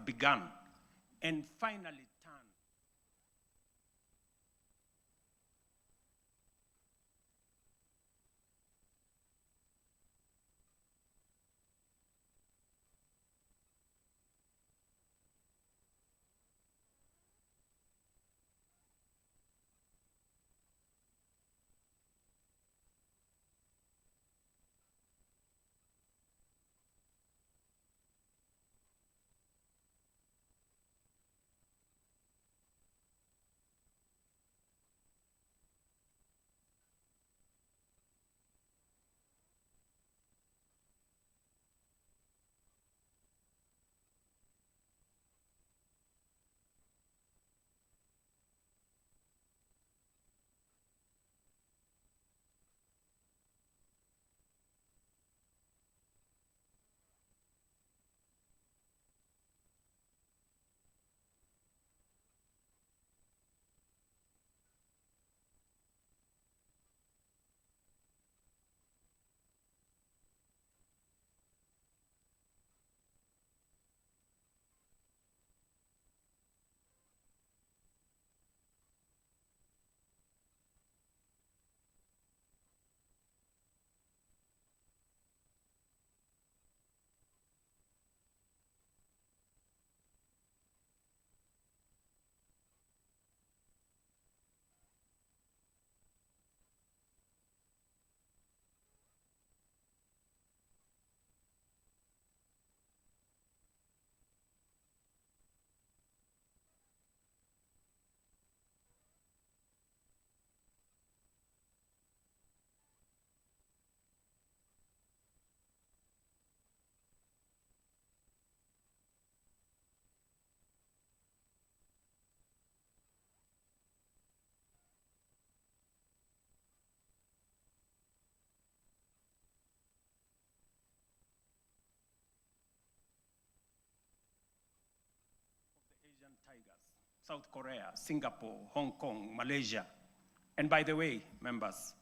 begun and finally turn. Tigers, South Korea, Singapore, Hong Kong, Malaysia. And by the way, members,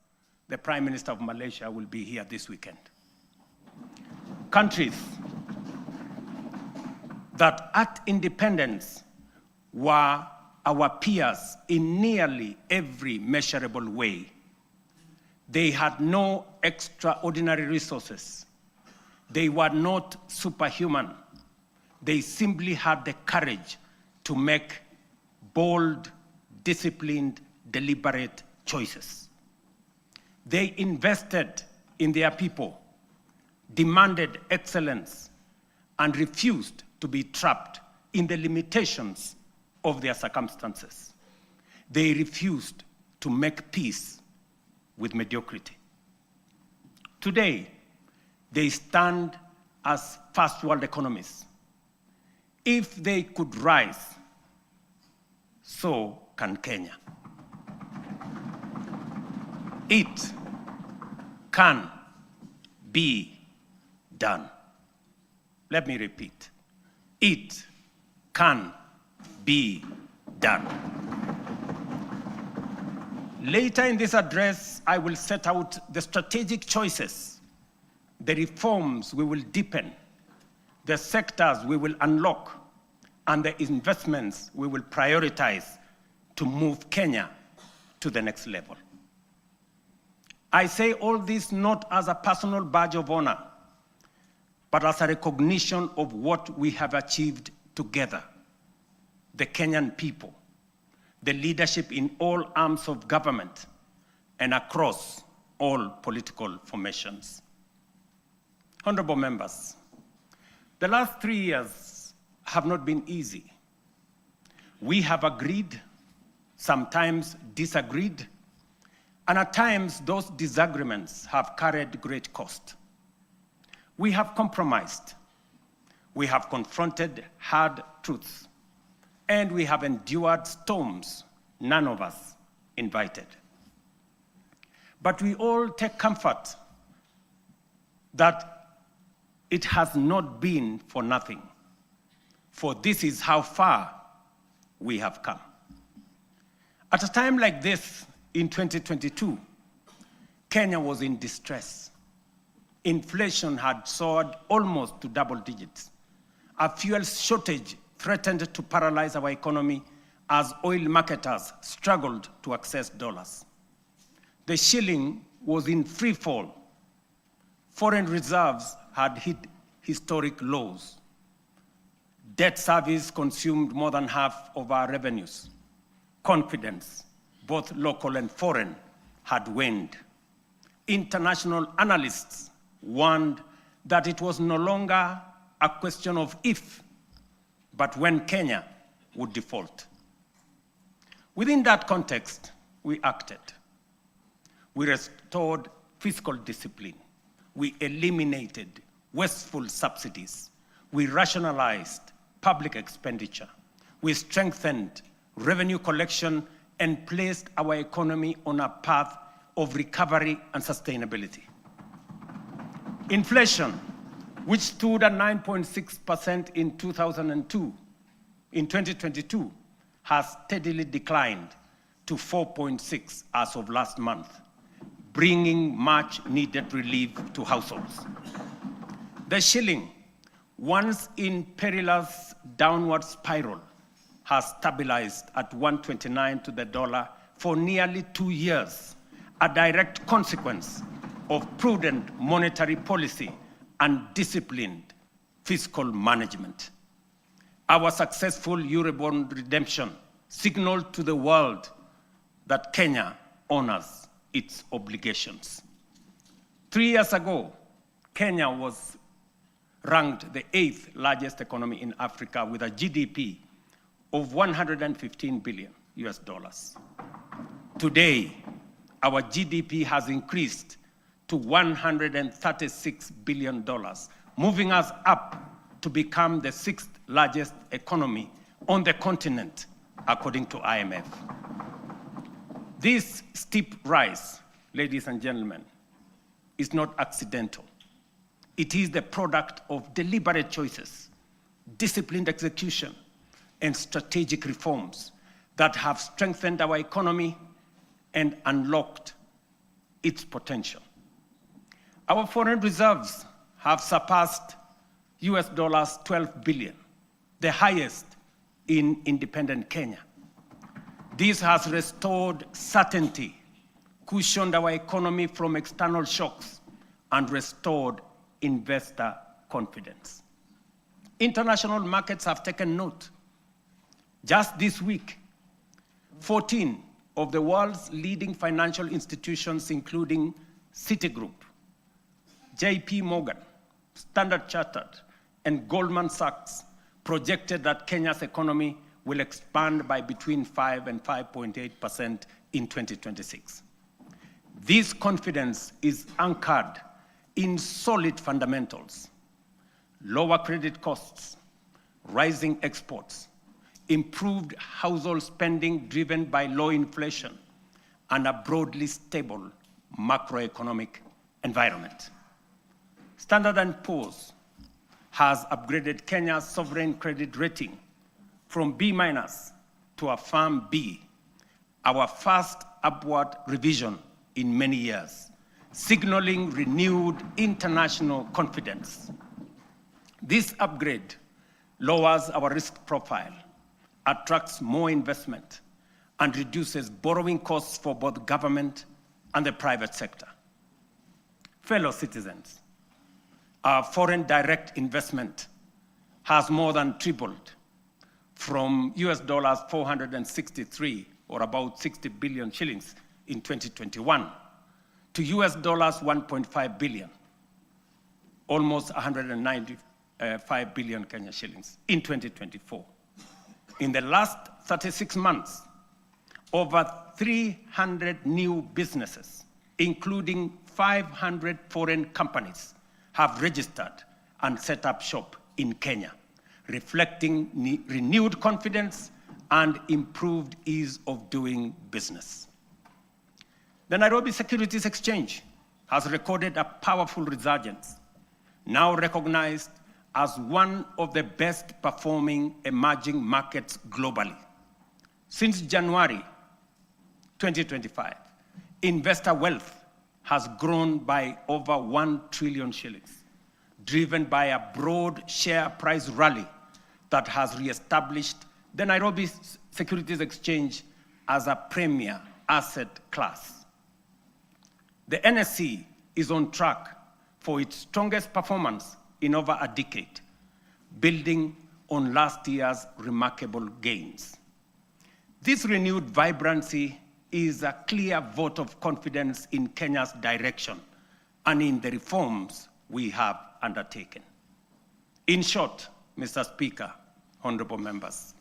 the Prime Minister of Malaysia will be here this weekend. Countries that at independence were our peers in nearly every measurable way. They had no extraordinary resources. They were not superhuman. They simply had the courage to make bold, disciplined, deliberate choices. They invested in their people, demanded excellence, and refused to be trapped in the limitations of their circumstances. They refused to make peace with mediocrity. Today, they stand as first world economies. If they could rise, so can Kenya. It can be done. Let me repeat. It can be done. Later in this address, I will set out the strategic choices, the reforms we will deepen, the sectors we will unlock, and the investments we will prioritize to move Kenya to the next level. I say all this not as a personal badge of honor, but as a recognition of what we have achieved together, the Kenyan people, the leadership in all arms of government, and across all political formations. Honorable members, the last 3 years have not been easy. We have agreed, sometimes disagreed, and at times those disagreements have carried great cost. We have compromised, we have confronted hard truths, and we have endured storms none of us invited. But we all take comfort that it has not been for nothing, for this is how far we have come. At a time like this, in 2022, Kenya was in distress. Inflation had soared almost to double digits. A fuel shortage threatened to paralyze our economy as oil marketers struggled to access dollars. The shilling was in free fall. Foreign reserves had hit historic lows. Debt service consumed more than half of our revenues. Confidence, both local and foreign, had waned. International analysts warned that it was no longer a question of if, but when Kenya would default. Within that context, we acted. We restored fiscal discipline. We eliminated wasteful subsidies. We rationalized public expenditure. We strengthened revenue collection and placed our economy on a path of recovery and sustainability. Inflation, which stood at 9.6% in 2002, in 2022, has steadily declined to 4.6% as of last month, bringing much needed relief to households. The shilling, once in perilous downward spiral, has stabilized at 129 to the dollar for nearly 2 years, a direct consequence of prudent monetary policy and disciplined fiscal management. Our successful Eurobond redemption signaled to the world that Kenya honors its obligations. 3 years ago, Kenya was ranked the 8th largest economy in Africa with a GDP of 115 billion US dollars. Today, our GDP has increased to $136 billion, moving us up to become the 6th largest economy on the continent, according to IMF. This steep rise, ladies and gentlemen, is not accidental. It is the product of deliberate choices, disciplined execution, and strategic reforms that have strengthened our economy and unlocked its potential. Our foreign reserves have surpassed US dollars 12 billion, the highest in independent Kenya. This has restored certainty, cushioned our economy from external shocks, and restored investor confidence. International markets have taken note. Just this week, 14 of the world's leading financial institutions, including Citigroup, JP Morgan, Standard Chartered, and Goldman Sachs, projected that Kenya's economy will expand by between 5 and 5.8% in 2026. This confidence is anchored in solid fundamentals: lower credit costs, rising exports, improved household spending driven by low inflation, and a broadly stable macroeconomic environment. Standard & Poor's has upgraded Kenya's sovereign credit rating from B- to a firm B, our first upward revision in many years, signaling renewed international confidence. This upgrade lowers our risk profile, attracts more investment, and reduces borrowing costs for both government and the private sector. Fellow citizens, our foreign direct investment has more than tripled from US dollars 463, or about 60 billion shillings in 2021, to US dollars 1.5 billion, almost 195 billion Kenya shillings in 2024. In the last 36 months, over 300 new businesses, including 500 foreign companies, have registered and set up shop in Kenya, reflecting renewed confidence and improved ease of doing business. The Nairobi Securities Exchange has recorded a powerful resurgence, now recognized as one of the best performing emerging markets globally. Since January 2025, investor wealth has grown by over 1 trillion shillings, driven by a broad share price rally that has reestablished the Nairobi Securities Exchange as a premier asset class. The NSE is on track for its strongest performance in over a decade, building on last year's remarkable gains. This renewed vibrancy is a clear vote of confidence in Kenya's direction and in the reforms we have undertaken. In short, Mr. Speaker, honorable members,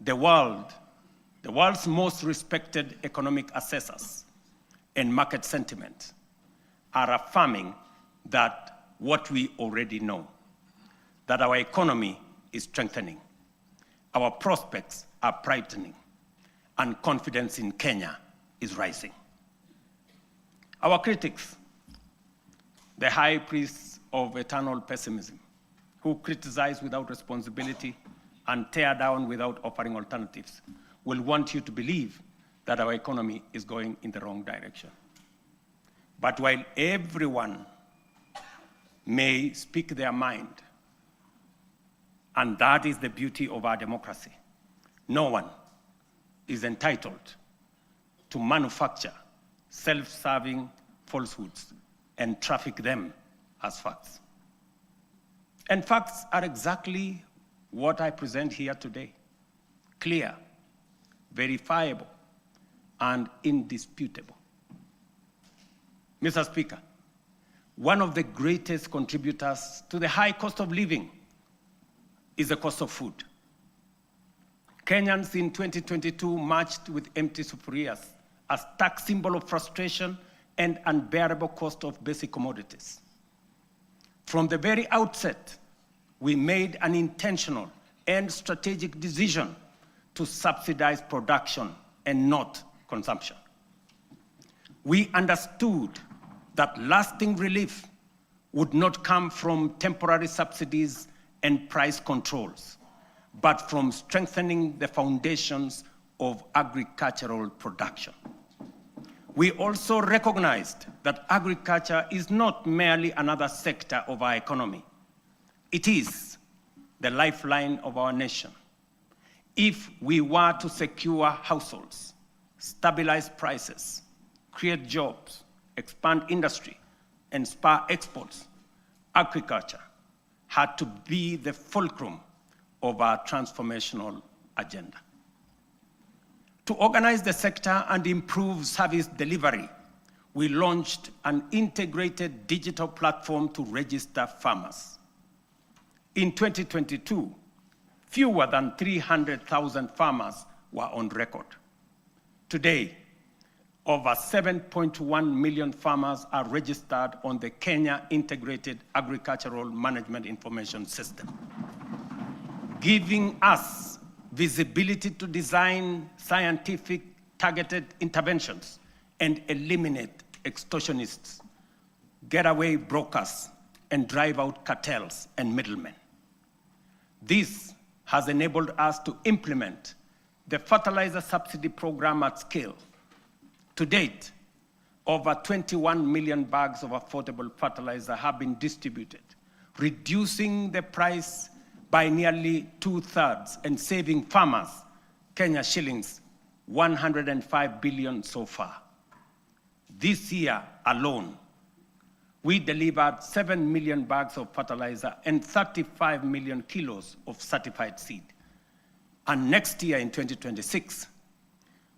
the world's most respected economic assessors and market sentiment are affirming that what we already know, that our economy is strengthening, our prospects are brightening, and confidence in Kenya is rising. Our critics, the high priests of eternal pessimism, who criticize without responsibility and tear down without offering alternatives, will want you to believe that our economy is going in the wrong direction. But while everyone may speak their mind, and that is the beauty of our democracy, no one is entitled to manufacture self-serving falsehoods and traffic them as facts. And facts are exactly what I present here today: clear, verifiable, and indisputable. Mr. Speaker, one of the greatest contributors to the high cost of living is the cost of food. Kenyans in 2022 marched with empty sufurias, a stark symbol of frustration and unbearable cost of basic commodities. From the very outset, we made an intentional and strategic decision to subsidize production and not consumption. We understood that lasting relief would not come from temporary subsidies and price controls, but from strengthening the foundations of agricultural production. We also recognized that agriculture is not merely another sector of our economy. It is the lifeline of our nation. If we were to secure households, stabilize prices, create jobs, expand industry, and spur exports, agriculture had to be the fulcrum of our transformational agenda. To organize the sector and improve service delivery, we launched an integrated digital platform to register farmers. In 2022, fewer than 300,000 farmers were on record. Today, over 7.1 million farmers are registered on the Kenya Integrated Agricultural Management Information System, giving us visibility to design scientific targeted interventions and eliminate extortionists, getaway brokers, and drive out cartels and middlemen. This has enabled us to implement the fertilizer subsidy program at scale. To date, over 21 million bags of affordable fertilizer have been distributed, reducing the price by nearly 2/3 and saving farmers Kenya shillings 105 billion so far. This year alone, we delivered 7 million bags of fertilizer and 35 million kilos of certified seed. And next year in 2026,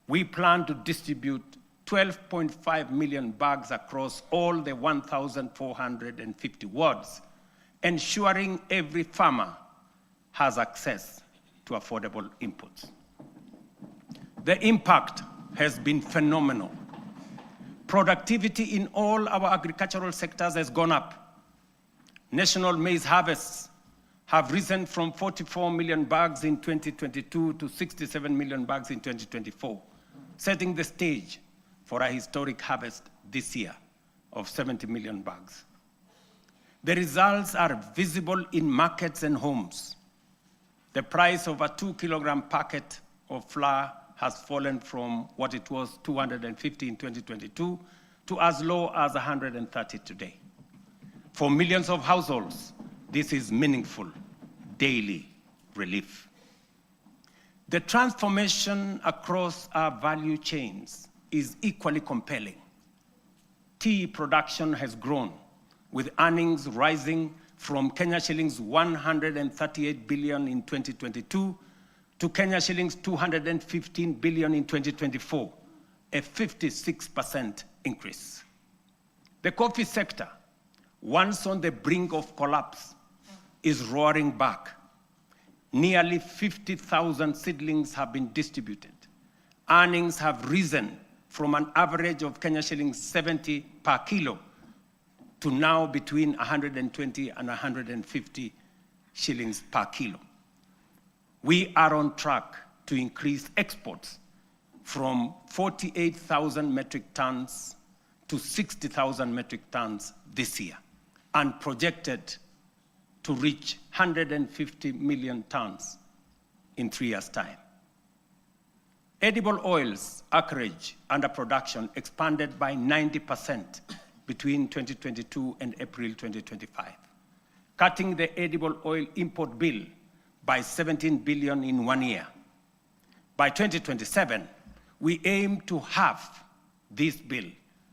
we plan to distribute 12.5 million bags across all the 1,450 wards, ensuring every farmer has access to affordable inputs. The impact has been phenomenal. Productivity in all our agricultural sectors has gone up. National maize harvests have risen from 44 million bags in 2022 to 67 million bags in 2024, setting the stage for a historic harvest this year of 70 million bags. The results are visible in markets and homes. The price of a 2-kilogram packet of flour has fallen from what it was 250 in 2022 to as low as 130 today. For millions of households, this is meaningful daily relief. The transformation across our value chains is equally compelling. Tea production has grown, with earnings rising from Kenya shillings 138 billion in 2022 to Kenya shillings 215 billion in 2024, a 56% increase. The coffee sector, once on the brink of collapse, is roaring back. Nearly 50,000 seedlings have been distributed. Earnings have risen from an average of Kenya shillings 70 per kilo to now between 120 and 150 shillings per kilo. We are on track to increase exports from 48,000 metric tons to 60,000 metric tons this year, and projected to reach 150 million tons in 3 years' time. Edible oils acreage under production expanded by 90% between 2022 and April 2025, cutting the edible oil import bill by 17 billion in 1 year. By 2027, we aim to halve this bill,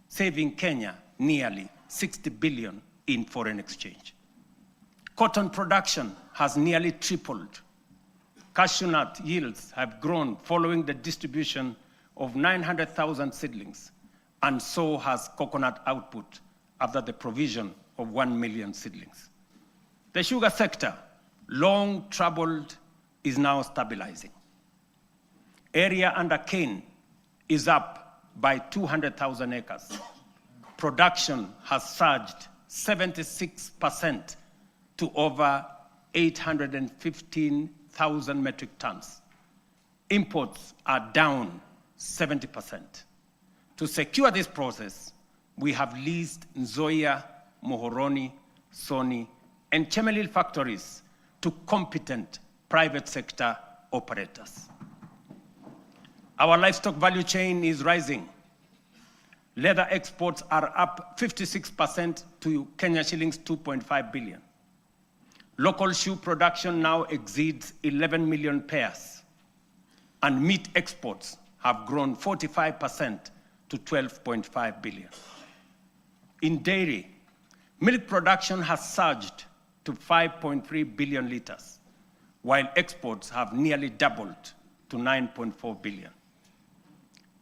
saving Kenya nearly 60 billion in foreign exchange. Cotton production has nearly tripled. Cashew nut yields have grown following the distribution of 900,000 seedlings, and so has coconut output after the provision of 1 million seedlings. The sugar sector, long troubled, is now stabilizing. Area under cane is up by 200,000 acres. Production has surged 76% to over 815,000 metric tons. Imports are down 70%. To secure this process, we have leased Nzoia, Muhoroni, Sony, and Chemelil factories to competent private sector operators. Our livestock value chain is rising. Leather exports are up 56% to Kenya shillings 2.5 billion. Local shoe production now exceeds 11 million pairs, and meat exports have grown 45% to 12.5 billion. In dairy, milk production has surged to 5.3 billion liters, while exports have nearly doubled to 9.4 billion.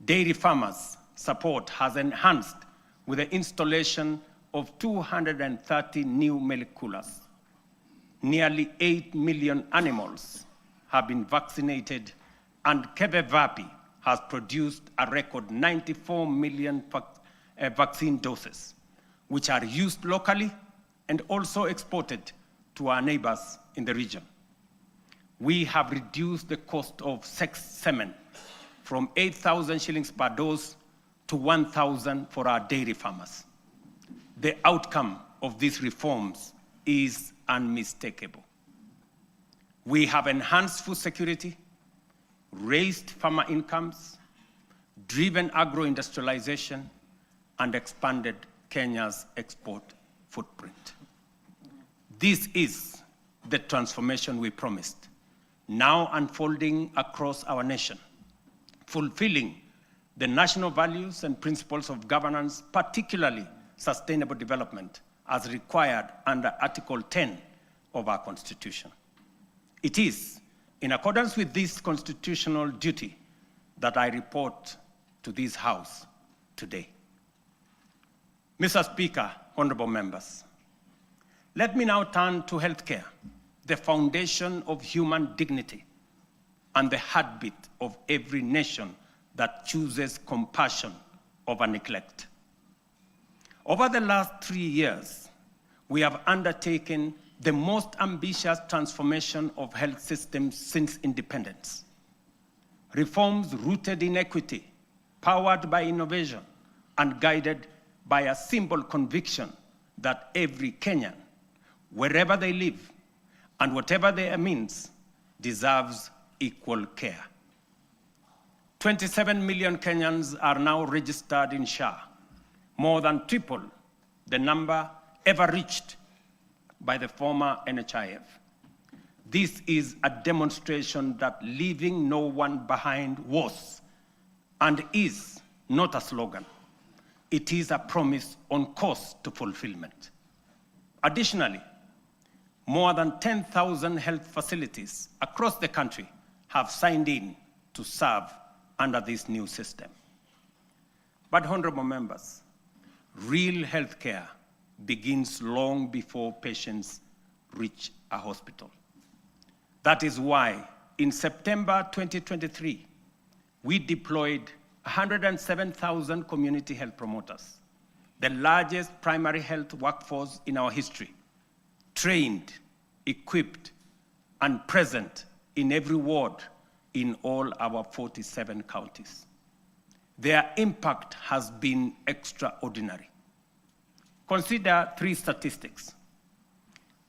Dairy farmers' support has enhanced with the installation of 230 new milk coolers. Nearly 8 million animals have been vaccinated, and Kebevapi has produced a record 94 million vaccine doses, which are used locally and also exported to our neighbors in the region. We have reduced the cost of semen from 8,000 shillings per dose to 1,000 for our dairy farmers. The outcome of these reforms is unmistakable. We have enhanced food security, raised farmer incomes, driven agro-industrialization, and expanded Kenya's export footprint. This is the transformation we promised, now unfolding across our nation, fulfilling the national values and principles of governance, particularly sustainable development, as required under Article 10 of our Constitution. It is in accordance with this constitutional duty that I report to this House today. Mr. Speaker, honorable members, let me now turn to healthcare, the foundation of human dignity and the heartbeat of every nation that chooses compassion over neglect. Over the last 3 years, we have undertaken the most ambitious transformation of health systems since independence. Reforms rooted in equity, powered by innovation, and guided by a simple conviction that every Kenyan, wherever they live and whatever their means, deserves equal care. 27 million Kenyans are now registered in SHA, more than triple the number ever reached by the former NHIF. This is a demonstration that leaving no one behind was and is not a slogan. It is a promise on course to fulfillment. Additionally, more than 10,000 health facilities across the country have signed in to serve under this new system. But honorable members, real healthcare begins long before patients reach a hospital. That is why in September 2023, we deployed 107,000 community health promoters, the largest primary health workforce in our history, trained, equipped, and present in every ward in all our 47 counties. Their impact has been extraordinary. Consider three statistics.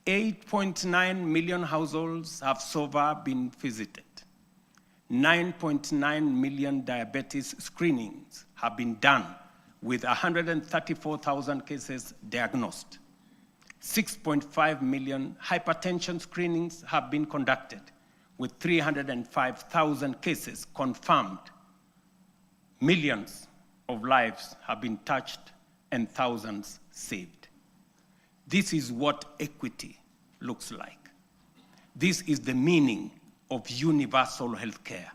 8.9 million households have so far been visited. 9.9 million diabetes screenings have been done with 134,000 cases diagnosed. 6.5 million hypertension screenings have been conducted with 305,000 cases confirmed. Millions of lives have been touched and thousands saved. This is what equity looks like. This is the meaning of universal health care.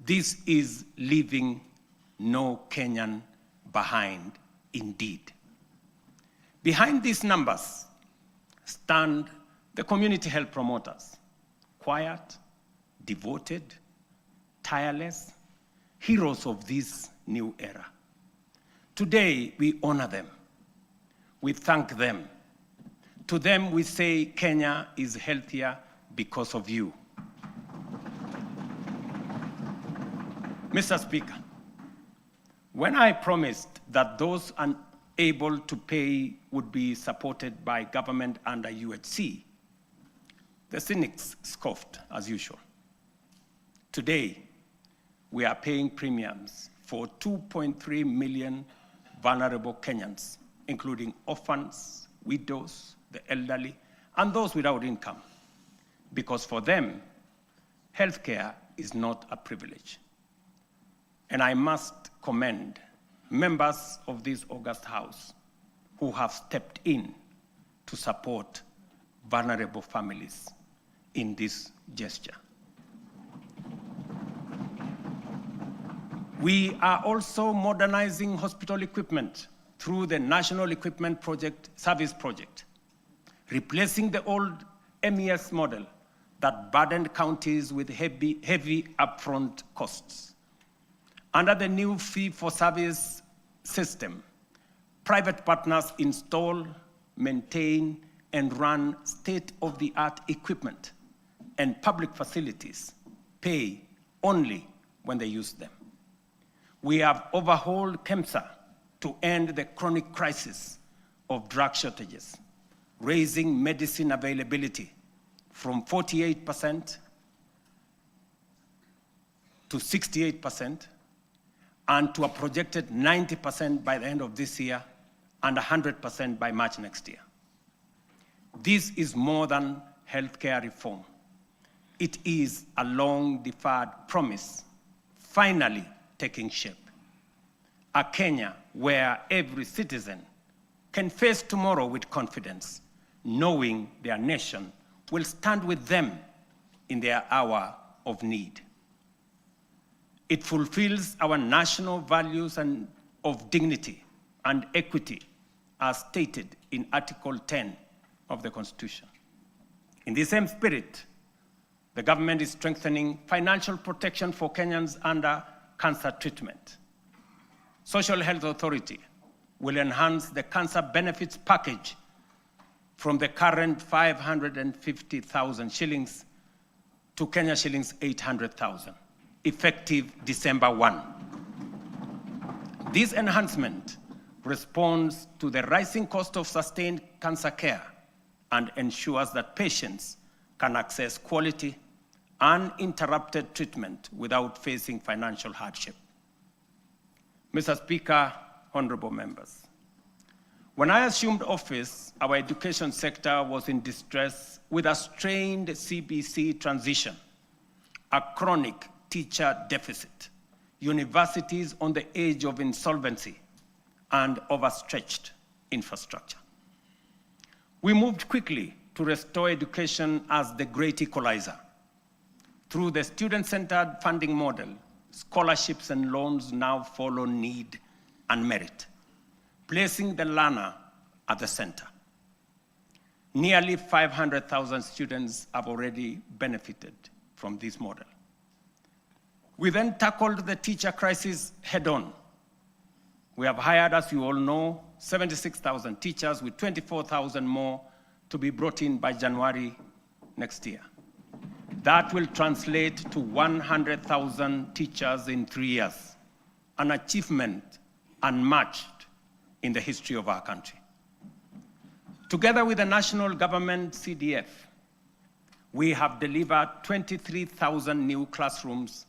This is leaving no Kenyan behind indeed. Behind these numbers stand the community health promoters, quiet, devoted, tireless, heroes of this new era. Today, we honor them. We thank them. To them, we say Kenya is healthier because of you. Mr. Speaker, when I promised that those unable to pay would be supported by government under UHC, the cynics scoffed as usual. Today, we are paying premiums for 2.3 million vulnerable Kenyans, including orphans, widows, the elderly, and those without income, because for them, healthcare is not a privilege. And I must commend members of this august House who have stepped in to support vulnerable families in this gesture. We are also modernizing hospital equipment through the National Equipment Service Project, replacing the old MES model that burdened counties with heavy upfront costs. Under the new fee-for-service system, private partners install, maintain, and run state-of-the-art equipment, and public facilities pay only when they use them. We have overhauled KEMSA to end the chronic crisis of drug shortages, raising medicine availability from 48% to 68%, and to a projected 90% by the end of this year and 100% by March next year. This is more than healthcare reform. It is a long-deferred promise finally taking shape. A Kenya where every citizen can face tomorrow with confidence, knowing their nation will stand with them in their hour of need. It fulfills our national values of dignity and equity as stated in Article 10 of the Constitution. In the same spirit, the government is strengthening financial protection for Kenyans under cancer treatment. Social Health Authority will enhance the cancer benefits package from the current 550,000 shillings to Kenya shillings 800,000, effective December 1. This enhancement responds to the rising cost of sustained cancer care and ensures that patients can access quality, uninterrupted treatment without facing financial hardship. Mr. Speaker, honorable members, When I assumed office, our education sector was in distress with a strained CBC transition, a chronic teacher deficit, universities on the edge of insolvency, and overstretched infrastructure. We moved quickly to restore education as the great equalizer. Through the student-centered funding model, scholarships and loans now follow need and merit, placing the learner at the center. Nearly 500,000 students have already benefited from this model. We then tackled the teacher crisis head-on. We have hired, as you all know, 76,000 teachers with 24,000 more to be brought in by January next year. That will translate to 100,000 teachers in 3 years, an achievement unmatched in the history of our country. Together with the national government CDF, we have delivered 23,000 new classrooms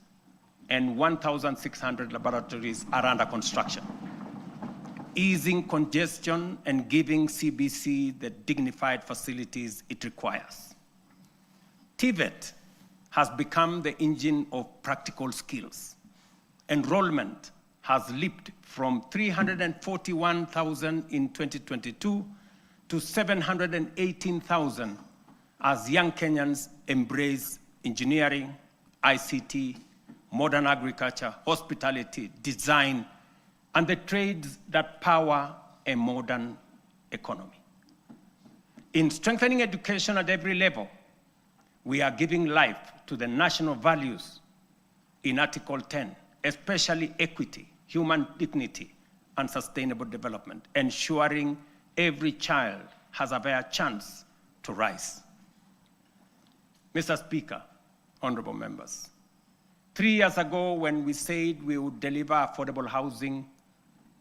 and 1,600 laboratories are under construction, easing congestion and giving CBC the dignified facilities it requires. TVET has become the engine of practical skills. Enrollment has leaped from 341,000 in 2022 to 718,000 as young Kenyans embrace engineering, ICT, modern agriculture, hospitality, design, and the trades that power a modern economy. In strengthening education at every level, we are giving life to the national values in Article 10, especially equity, human dignity, and sustainable development, ensuring every child has a fair chance to rise. Mr. Speaker, honorable members, 3 years ago when we said we would deliver affordable housing,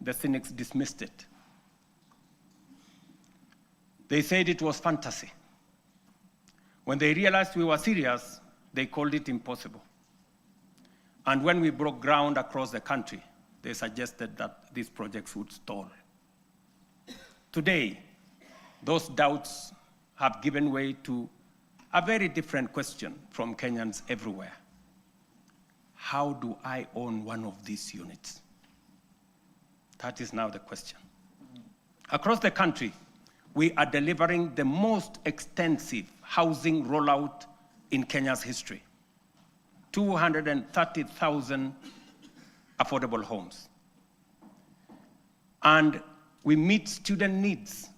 the cynics dismissed it. They said it was fantasy. When they realized we were serious, they called it impossible. And when we broke ground across the country, they suggested that these projects would stall. Today, those doubts have given way to a very different question from Kenyans everywhere. How do I own one of these units? That is now the question. Across the country, we are delivering the most extensive housing rollout in Kenya's history. 230,000 affordable homes. And we meet student needs.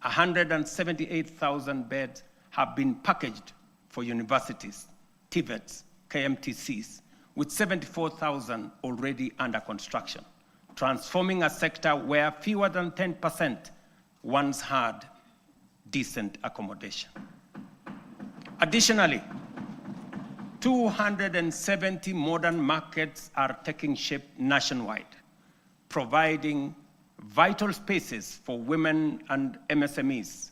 178,000 beds have been packaged for universities, TVETs, KMTCs, with 74,000 already under construction, transforming a sector where fewer than 10% once had decent accommodation. Additionally, 270 modern markets are taking shape nationwide, providing vital spaces for women and MSMEs,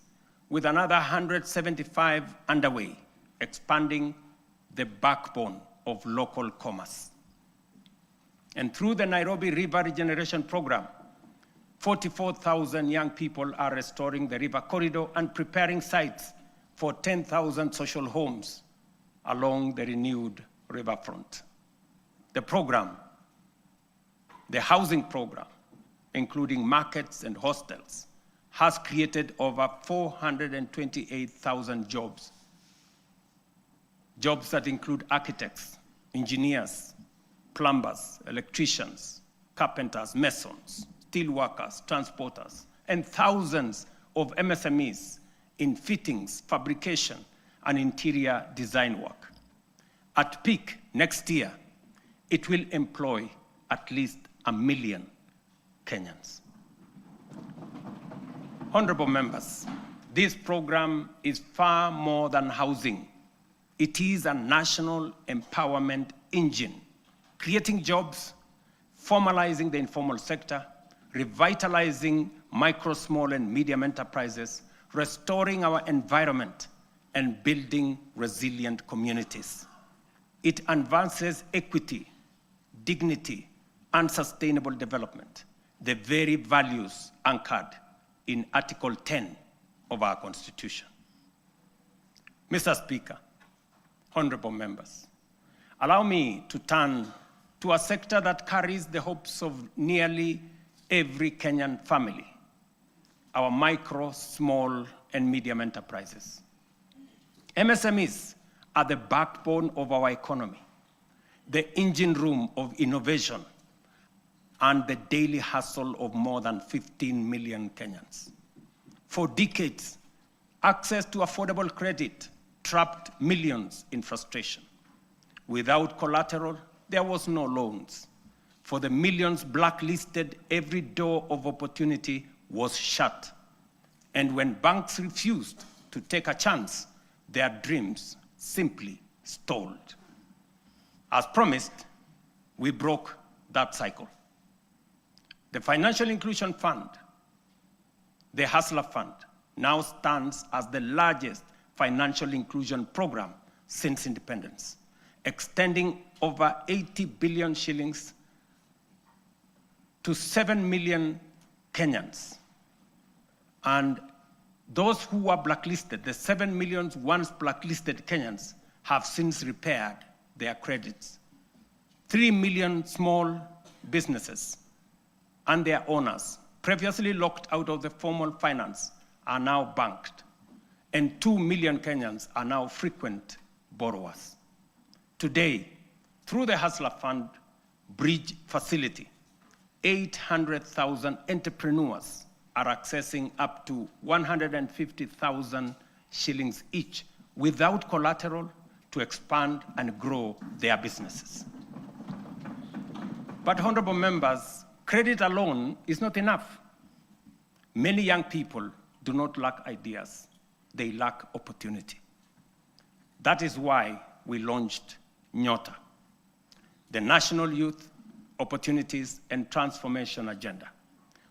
with another 175 underway, expanding the backbone of local commerce. And through the Nairobi River Regeneration Program, 44,000 young people are restoring the river corridor and preparing sites for 10,000 social homes along the renewed riverfront. The program, the housing program, including markets and hostels, has created over 428,000 jobs. Jobs that include architects, engineers, plumbers, electricians, carpenters, masons, steel workers, transporters, and thousands of MSMEs in fittings, fabrication, and interior design work. At peak next year, it will employ at least 1 million Kenyans. Honorable members, this program is far more than housing. It is a national empowerment engine, creating jobs, formalizing the informal sector, revitalizing micro, small, and medium enterprises, restoring our environment, and building resilient communities. It advances equity, dignity, and sustainable development, the very values anchored in Article 10 of our Constitution. Mr. Speaker, honorable members, allow me to turn to a sector that carries the hopes of nearly every Kenyan family, our micro, small, and medium enterprises. MSMEs are the backbone of our economy, the engine room of innovation, and the daily hustle of more than 15 million Kenyans. For decades, access to affordable credit trapped millions in frustration. Without collateral, there was no loans. For the millions blacklisted, every door of opportunity was shut. And when banks refused to take a chance, their dreams simply stalled. As promised, we broke that cycle. The Financial Inclusion Fund, the Hustler Fund, now stands as the largest financial inclusion program since independence, extending over 80 billion shillings to 7 million Kenyans. And those who were blacklisted, the 7 million once blacklisted Kenyans, have since repaired their credits. 3 million small businesses and their owners, previously locked out of the formal finance, are now banked. And 2 million Kenyans are now frequent borrowers. Today, through the Hustler Fund Bridge Facility, 800,000 entrepreneurs are accessing up to 150,000 shillings each without collateral to expand and grow their businesses. But honorable members, credit alone is not enough. Many young people do not lack ideas, they lack opportunity. That is why we launched Nyota, the National Youth Opportunities and Transformation Agenda,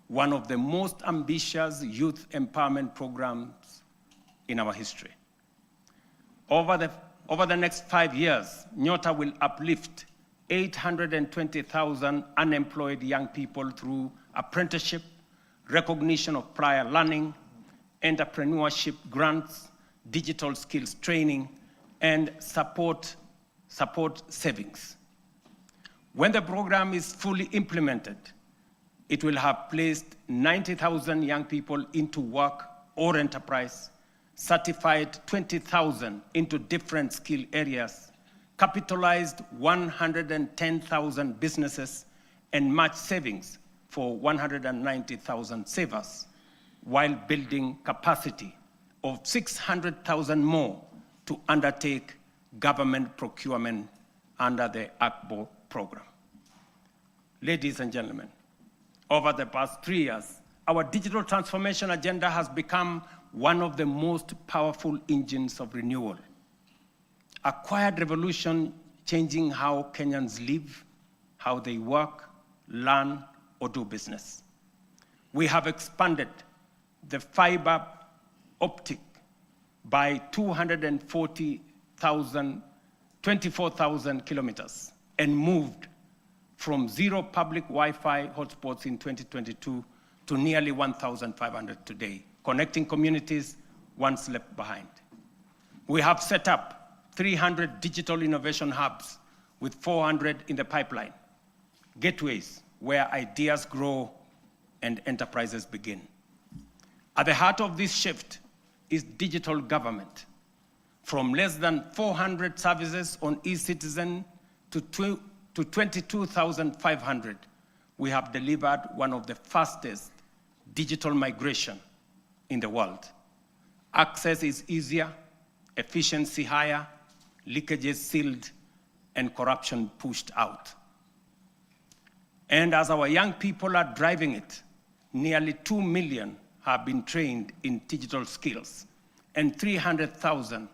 one of the most ambitious youth empowerment programs in our history. Over the next 5 years, Nyota will uplift 820,000 unemployed young people through apprenticeship, recognition of prior learning, entrepreneurship grants, digital skills training, and support savings. When the program is fully implemented, it will have placed 90,000 young people into work or enterprise, certified 20,000 into different skill areas, capitalized 110,000 businesses, and matched savings for 190,000 savers, while building capacity of 600,000 more to undertake government procurement under the ACBO program. Ladies and gentlemen, over the past 3 years, our digital transformation agenda has become one of the most powerful engines of renewal. A quiet revolution changing how Kenyans live, how they work, learn, or do business. We have expanded the fiber optic by 24,000 kilometers and moved from 0 public Wi-Fi hotspots in 2022 to nearly 1,500 today, connecting communities once left behind. We have set up 300 digital innovation hubs with 400 in the pipeline, gateways where ideas grow and enterprises begin. At the heart of this shift is digital government. From less than 400 services on eCitizen to 22,500, we have delivered one of the fastest digital migration in the world. Access is easier, efficiency higher, leakages sealed, and corruption pushed out. And as our young people are driving it, nearly 2 million have been trained in digital skills, and 300,000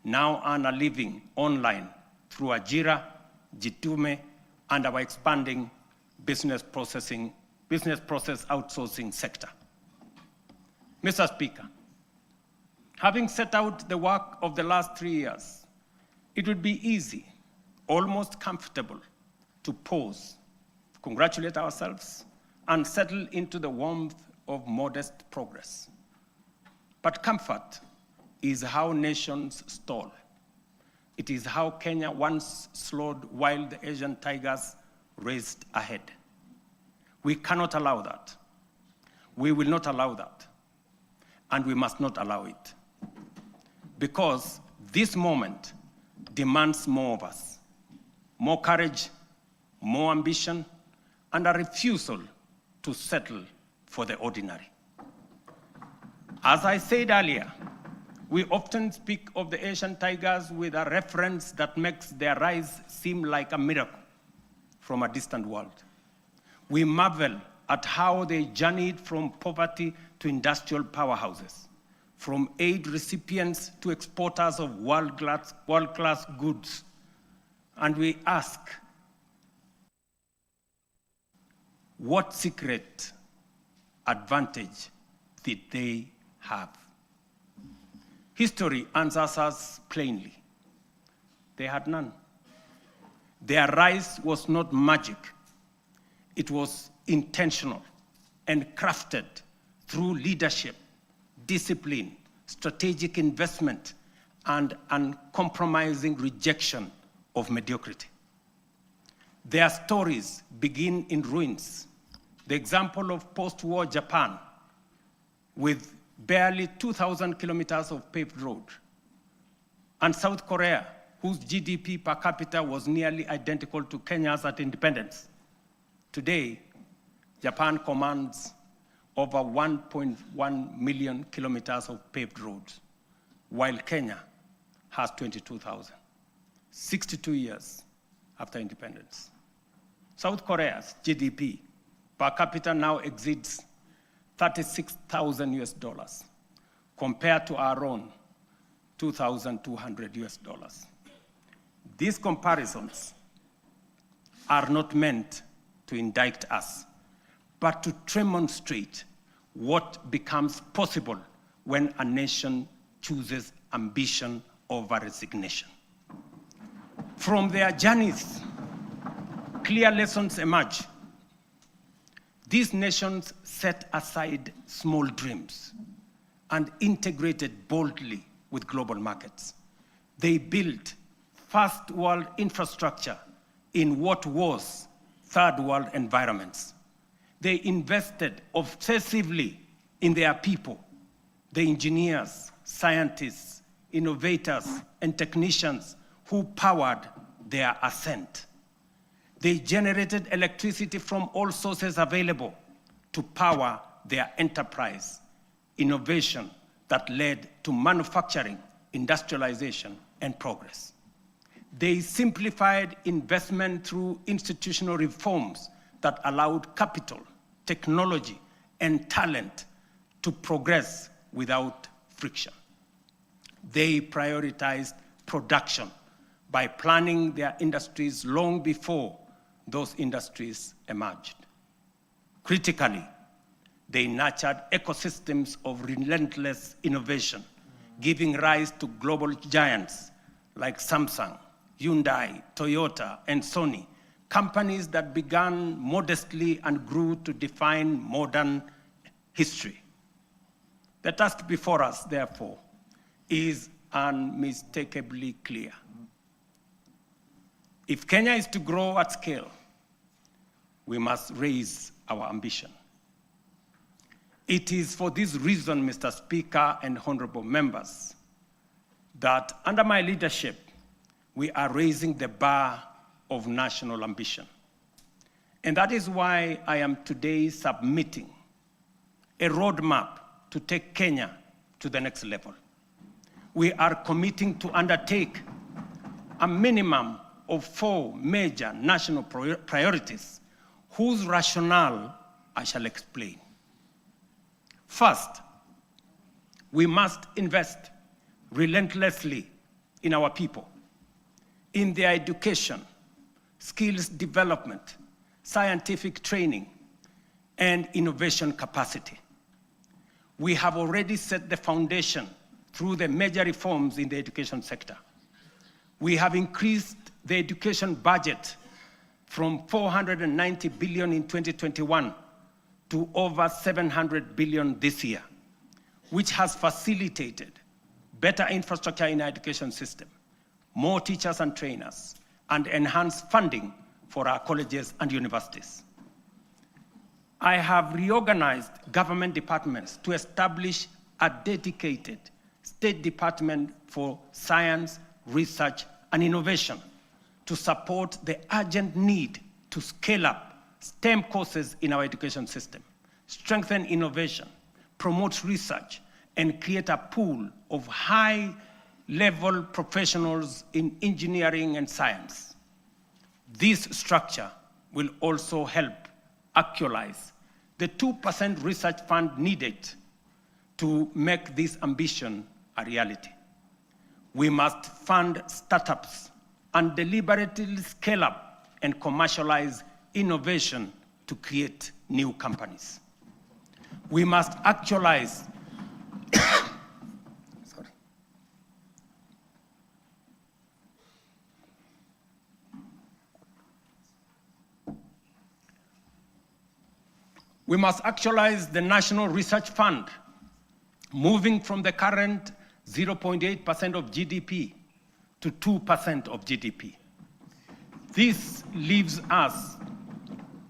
now earn a living online through Ajira, Jitume, and our expanding business process outsourcing sector. Mr. Speaker, having set out the work of the last 3 years, it would be easy, almost comfortable, to pause, congratulate ourselves, and settle into the warmth of modest progress. But comfort is how nations stall. It is how Kenya once slowed while the Asian tigers raced ahead. We cannot allow that. We will not allow that. And we must not allow it. Because this moment demands more of us. More courage, more ambition, and a refusal to settle for the ordinary. As I said earlier, we often speak of the Asian tigers with a reference that makes their rise seem like a miracle from a distant world. We marvel at how they journeyed from poverty to industrial powerhouses, from aid recipients to exporters of world-class goods. And we ask, what secret advantage did they have? History answers us plainly. They had none. Their rise was not magic. It was intentional and crafted through leadership, discipline, strategic investment, and uncompromising rejection of mediocrity. Their stories begin in ruins. The example of post-war Japan, with barely 2,000 kilometers of paved road, and South Korea, whose GDP per capita was nearly identical to Kenya's at independence. Today, Japan commands over 1.1 million kilometers of paved roads, while Kenya has 22,000, 62 years after independence. South Korea's GDP per capita now exceeds $36,000 compared to our own $2,200. These comparisons are not meant to indict us, but to demonstrate what becomes possible when a nation chooses ambition over resignation. From their journeys, clear lessons emerge. These nations set aside small dreams and integrated boldly with global markets. They built first world infrastructure in what was third world environments. They invested obsessively in their people, the engineers, scientists, innovators, and technicians who powered their ascent. They generated electricity from all sources available to power their enterprise, innovation that led to manufacturing, industrialization, and progress. They simplified investment through institutional reforms that allowed capital, technology, and talent to progress without friction. They prioritized production by planning their industries long before those industries emerged. Critically, they nurtured ecosystems of relentless innovation, giving rise to global giants like Samsung, Hyundai, Toyota, and Sony, companies that began modestly and grew to define modern history. The task before us, therefore, is unmistakably clear. If Kenya is to grow at scale, we must raise our ambition. It is for this reason, Mr. Speaker and honorable members, that under my leadership, we are raising the bar of national ambition. And that is why I am today submitting a roadmap to take Kenya to the next level. We are committing to undertake a minimum of 4 major national priorities whose rationale I shall explain. First, we must invest relentlessly in our people, in their education, skills development, scientific training, and innovation capacity. We have already set the foundation through the major reforms in the education sector. We have increased the education budget from 490 billion in 2021 to over 700 billion this year, which has facilitated better infrastructure in our education system, more teachers and trainers, and enhanced funding for our colleges and universities. I have reorganized government departments to establish a dedicated State Department for Science, Research, and Innovation to support the urgent need to scale up STEM courses in our education system, strengthen innovation, promote research, and create a pool of high-level professionals in engineering and science. This structure will also help actualize the 2% research fund needed to make this ambition a reality. We must fund startups and deliberately scale up and commercialize innovation to create new companies. We must actualize We must actualize the National Research Fund, moving from the current 0.8% of GDP to 2% of GDP. This leaves us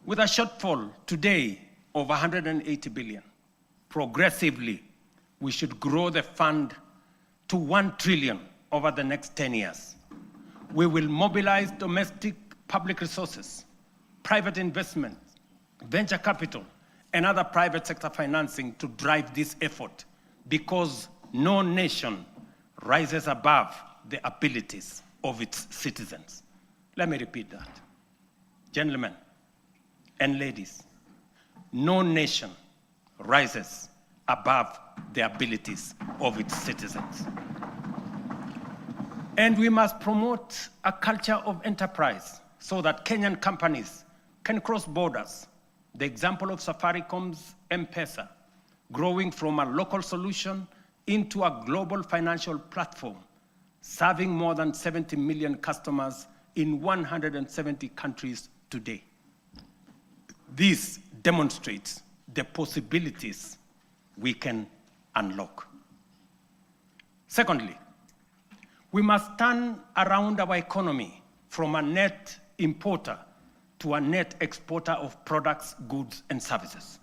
with a shortfall today of 180 billion. Progressively, we should grow the fund to 1 trillion over the next 10 years. We will mobilize domestic public resources, private investment, venture capital, and other private sector financing to drive this effort, because no nation rises above the abilities of its citizens. Let me repeat that. Gentlemen and ladies, no nation rises above the abilities of its citizens. And we must promote a culture of enterprise so that Kenyan companies can cross borders. The example of Safaricom's M-Pesa, growing from a local solution into a global financial platform, serving more than 70 million customers in 170 countries today. This demonstrates the possibilities we can unlock. Secondly, we must turn around our economy from a net importer to a net exporter of products, goods, and services.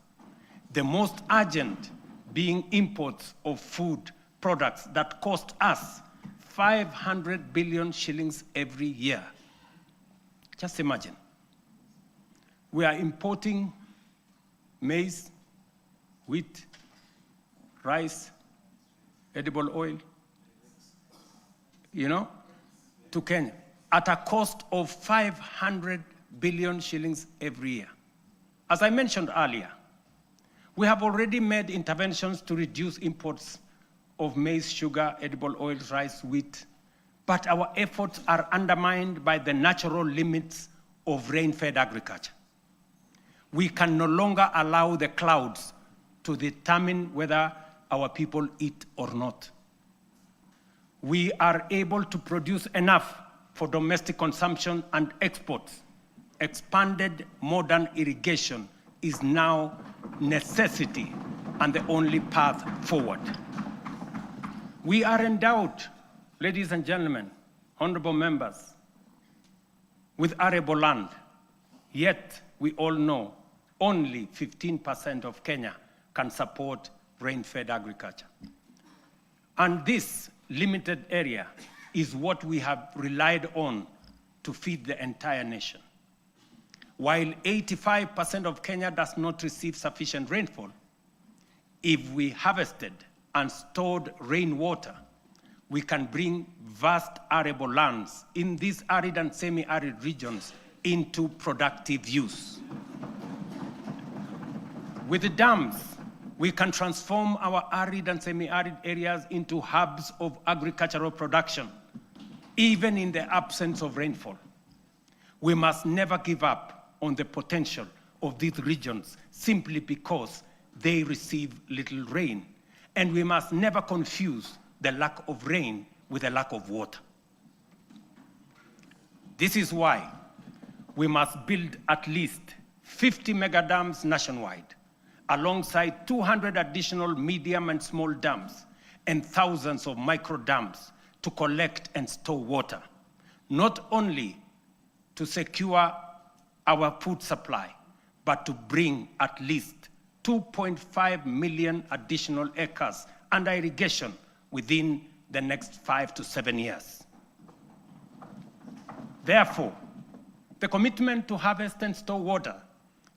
The most urgent being imports of food products that cost us 500 billion shillings every year. Just imagine. We are importing maize, wheat, rice, edible oil, to Kenya at a cost of 500 billion shillings every year. As I mentioned earlier, we have already made interventions to reduce imports of maize, sugar, edible oils, rice, wheat, but our efforts are undermined by the natural limits of rain-fed agriculture. We can no longer allow the clouds to determine whether our people eat or not. We are able to produce enough for domestic consumption and exports. Expanded modern irrigation is now necessity and the only path forward. We are endowed, ladies and gentlemen, honorable members, with arable land, yet we all know only 15% of Kenya can support rain-fed agriculture. And this limited area is what we have relied on to feed the entire nation. While 85% of Kenya does not receive sufficient rainfall, if we harvested and stored rainwater, we can bring vast arable lands in these arid and semi-arid regions into productive use. With the dams, we can transform our arid and semi-arid areas into hubs of agricultural production, even in the absence of rainfall. We must never give up on the potential of these regions simply because they receive little rain. And we must never confuse the lack of rain with the lack of water. This is why we must build at least 50 mega dams nationwide alongside 200 additional medium and small dams and thousands of micro dams to collect and store water, not only to secure our food supply, but to bring at least 2.5 million additional acres under irrigation within the next 5 to 7 years. Therefore, the commitment to harvest and store water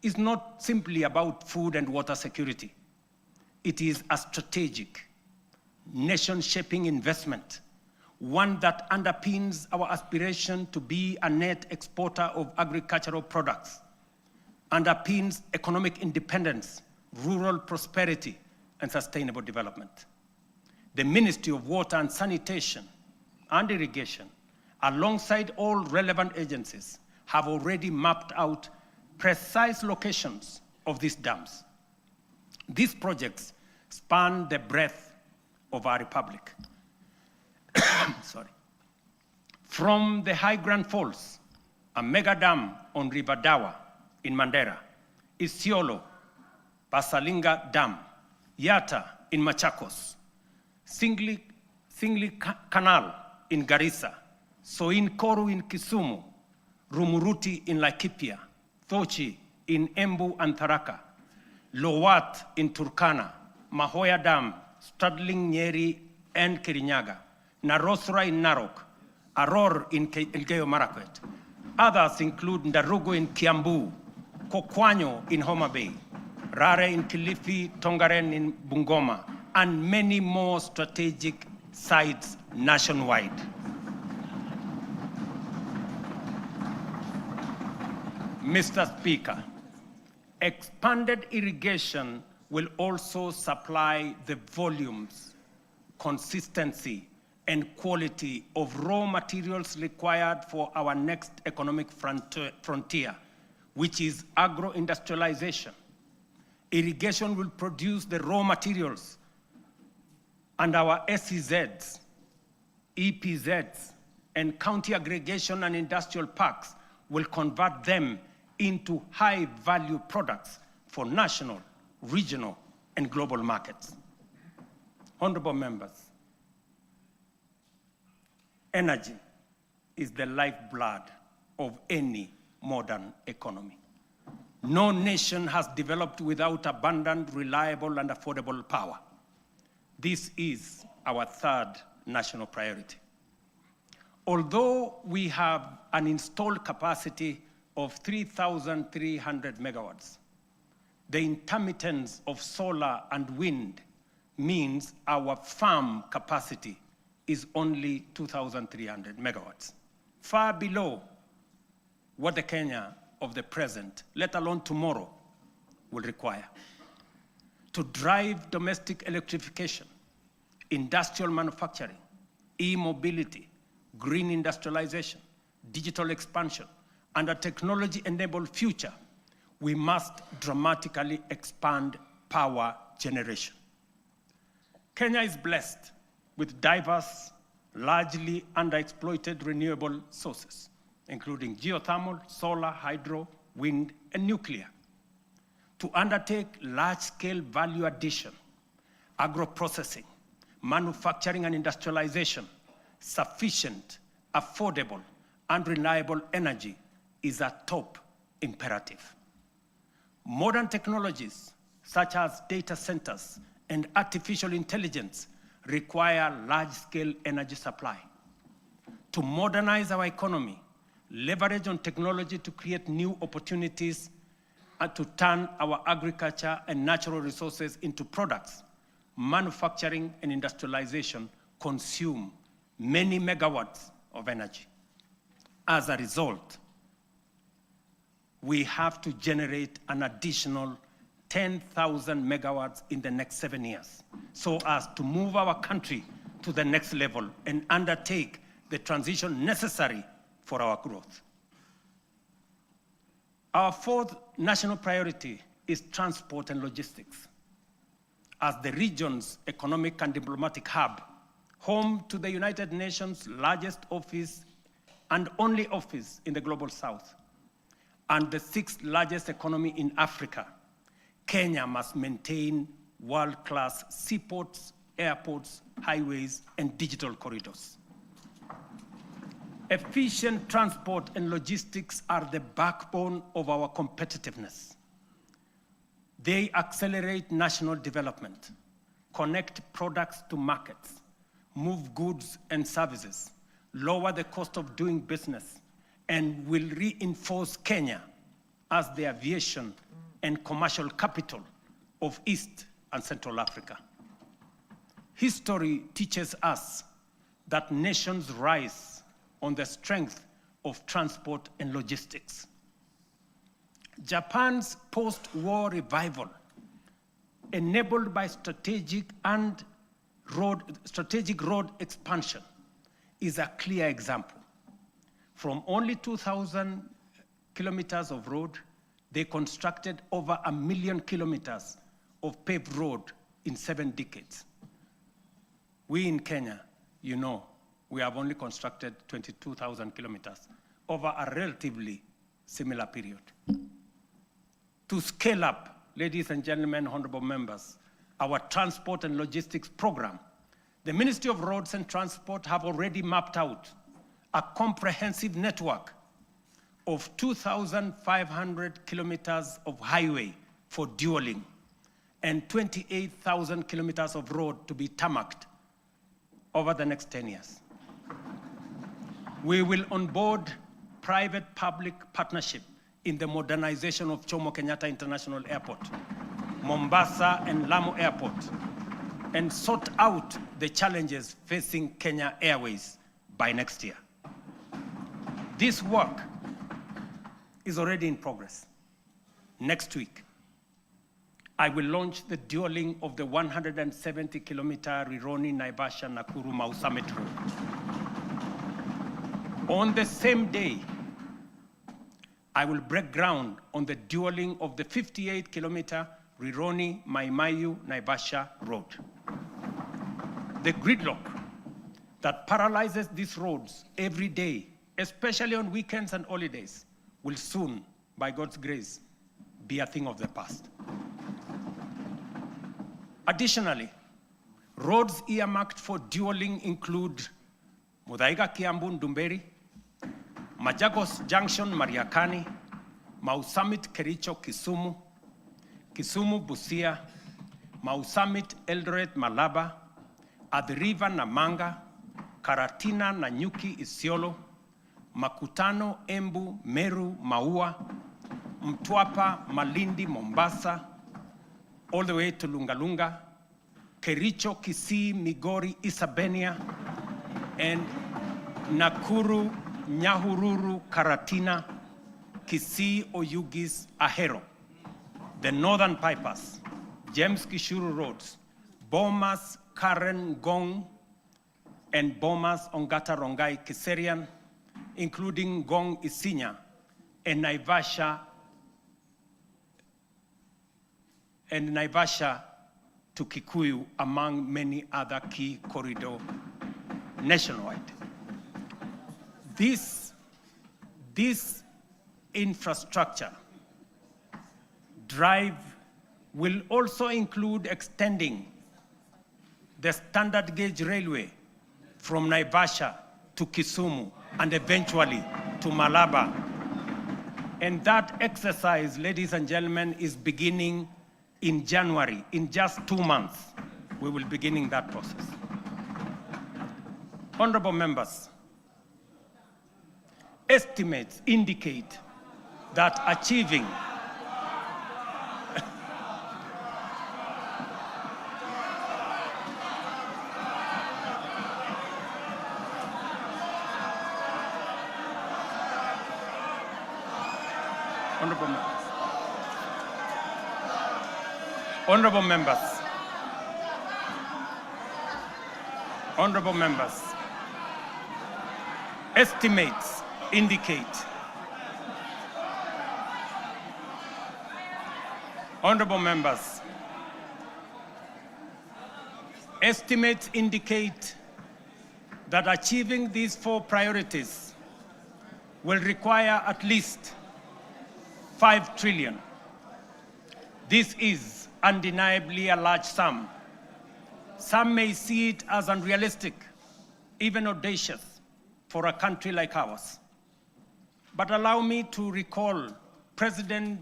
is not simply about food and water security. It is a strategic, nation-shaping investment, one that underpins our aspiration to be a net exporter of agricultural products, underpins economic independence, rural prosperity, and sustainable development. The Ministry of Water and Sanitation and Irrigation, alongside all relevant agencies, have already mapped out precise locations of these dams. These projects span the breadth of our republic. Sorry. From the High Grand Falls, a mega dam on River Dawa in Mandera, Isiolo, Pasalinga Dam, Yata in Machakos, Singli Canal in Garissa, Soin Koru in Kisumu, Rumuruti in Laikipia, Thochi in Embu and Tharaka, Lowat in Turkana, Mahoya Dam, straddling Nyeri and Kirinyaga, Narosra in Narok, Aror in Elgeyo Marakwet. Others include Ndarugu in Kiambu, Kokwanyo in Homa Bay, Rare in Kilifi, Tongaren in Bungoma, and many more strategic sites nationwide. Mr. Speaker, expanded irrigation will also supply the volumes, consistency, and quality of raw materials required for our next economic frontier, which is agro-industrialization. Irrigation will produce the raw materials, and our SEZs, EPZs, and county aggregation and industrial parks will convert them into high-value products for national, regional, and global markets. Honorable members, energy is the lifeblood of any modern economy. No nation has developed without abundant, reliable, and affordable power. This is our third national priority. Although we have an installed capacity of 3,300 megawatts, the intermittence of solar and wind means our farm capacity is only 2,300 megawatts, far below what the Kenya of the present, let alone tomorrow, will require. To drive domestic electrification, industrial manufacturing, e-mobility, green industrialization, digital expansion, and a technology-enabled future, we must dramatically expand power generation. Kenya is blessed with diverse, largely underexploited renewable sources, including geothermal, solar, hydro, wind, and nuclear. To undertake large-scale value addition, agro-processing, manufacturing and industrialization, sufficient, affordable, and reliable energy is a top imperative. Modern technologies, such as data centers and artificial intelligence, require large-scale energy supply. To modernize our economy, leverage on technology to create new opportunities, and to turn our agriculture and natural resources into products, manufacturing and industrialization consume many megawatts of energy. As a result, we have to generate an additional 10,000 megawatts in the next 7 years, so as to move our country to the next level and undertake the transition necessary for our growth. Our fourth national priority is transport and logistics. As the region's economic and diplomatic hub, home to the United Nations' largest office and only office in the Global South, and the sixth largest economy in Africa, Kenya must maintain world-class seaports, airports, highways, and digital corridors. Efficient transport and logistics are the backbone of our competitiveness. They accelerate national development, connect products to markets, move goods and services, lower the cost of doing business, and will reinforce Kenya as the aviation and commercial capital of East and Central Africa. History teaches us that nations rise on the strength of transport and logistics. Japan's post-war revival, enabled by strategic road expansion, is a clear example. From only 2,000 kilometers of road, they constructed over 1 million kilometers of paved road in 7 decades. We in Kenya, you know, we have only constructed 22,000 kilometers over a relatively similar period. To scale up, ladies and gentlemen, honorable members, our transport and logistics program, the Ministry of Roads and Transport have already mapped out a comprehensive network of 2,500 kilometers of highway for dualing and 28,000 kilometers of road to be tarmacked over the next 10 years. We will onboard private-public partnership in the modernization of Jomo Kenyatta International Airport, Mombasa and Lamu Airport, and sort out the challenges facing Kenya Airways by next year. This work is already in progress. Next week, I will launch the dualing of the 170-kilometer Rironi-Naivasha-Nakuru-Mau Summit Road. On the same day, I will break ground on the dualing of the 58-kilometer Rironi-Mai-Mahiu-Naivasha Road. The gridlock that paralyzes these roads every day, especially on weekends and holidays, will soon, by God's grace, be a thing of the past. Additionally, roads earmarked for dualing include Muthaiga-Kiambu Ndumberi, Machakos Junction Mariakani, Mau Summit Kericho Kisumu, Kisumu Busia, Mau Summit Eldoret Malaba, Athi River Namanga, Karatina Nanyuki Isiolo, Makutano Embu Meru Maua, Mtwapa Malindi Mombasa, all the way to Lungalunga, Kericho Kisii Migori Isabenia, and Nakuru Nyahururu Karatina, Kisii Oyugis Ahero. The northern bypass, James Gishuru roads, Bomas Karen Gong, and Bomas Ongata Rongai Kiserian, including Gong Isinya and Naivasha to Kikuyu, among many other key corridors nationwide. This infrastructure drive will also include extending the standard gauge railway from Naivasha to Kisumu and eventually to Malaba. And that exercise, ladies and gentlemen, is beginning in January. In just 2 months, we will be beginning that process. Honorable members, estimates indicate that achieving Honorable members, estimates indicate that achieving these 4 priorities will require at least 5 trillion. This is undeniably a large sum. Some may see it as unrealistic, even audacious, for a country like ours. But allow me to recall President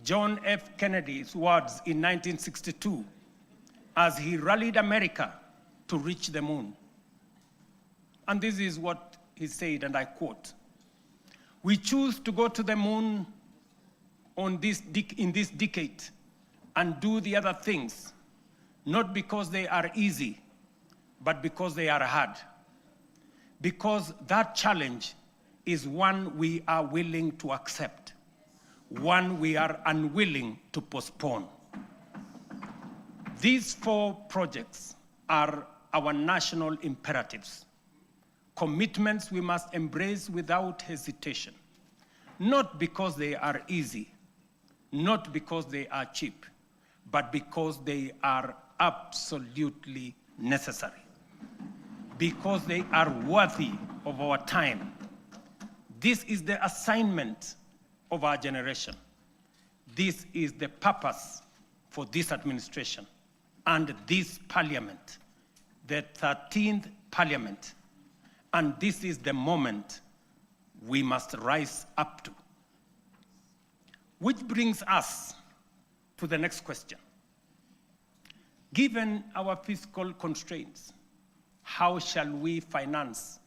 John F. Kennedy's words in 1962 as he rallied America to reach the moon. And this is what he said, and I quote, "We choose to go to the moon in this decade and do the other things, not because they are easy, but because they are hard. Because that challenge is one we are willing to accept, one we are unwilling to postpone." These 4 projects are our national imperatives, commitments we must embrace without hesitation, not because they are easy, not because they are cheap, but because they are absolutely necessary, because they are worthy of our time. This is the assignment of our generation. This is the purpose for this administration and this parliament, the 13th parliament. And this is the moment we must rise up to. Which brings us to the next question. Given our fiscal constraints, how shall we finance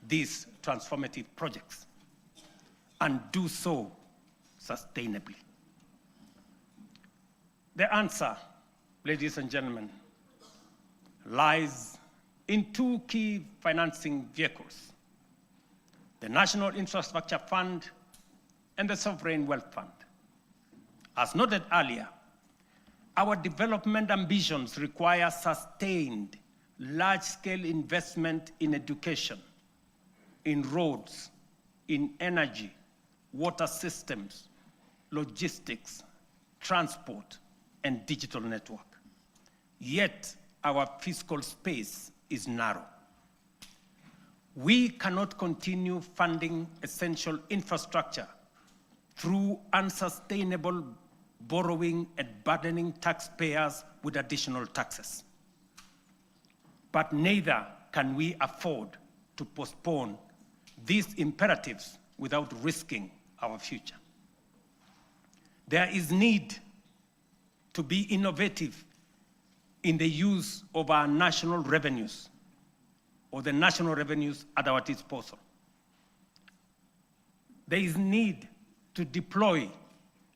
these transformative projects and do so sustainably? The answer, ladies and gentlemen, lies in 2 key financing vehicles: the National Infrastructure Fund and the Sovereign Wealth Fund. As noted earlier, our development ambitions require sustained, large-scale investment in education, in roads, in energy, water systems, logistics, transport, and digital network. Yet, our fiscal space is narrow. We cannot continue funding essential infrastructure through unsustainable borrowing and burdening taxpayers with additional taxes. But neither can we afford to postpone these imperatives without risking our future. There is need to be innovative in the use of our national revenues, or the national revenues at our disposal. There is need to deploy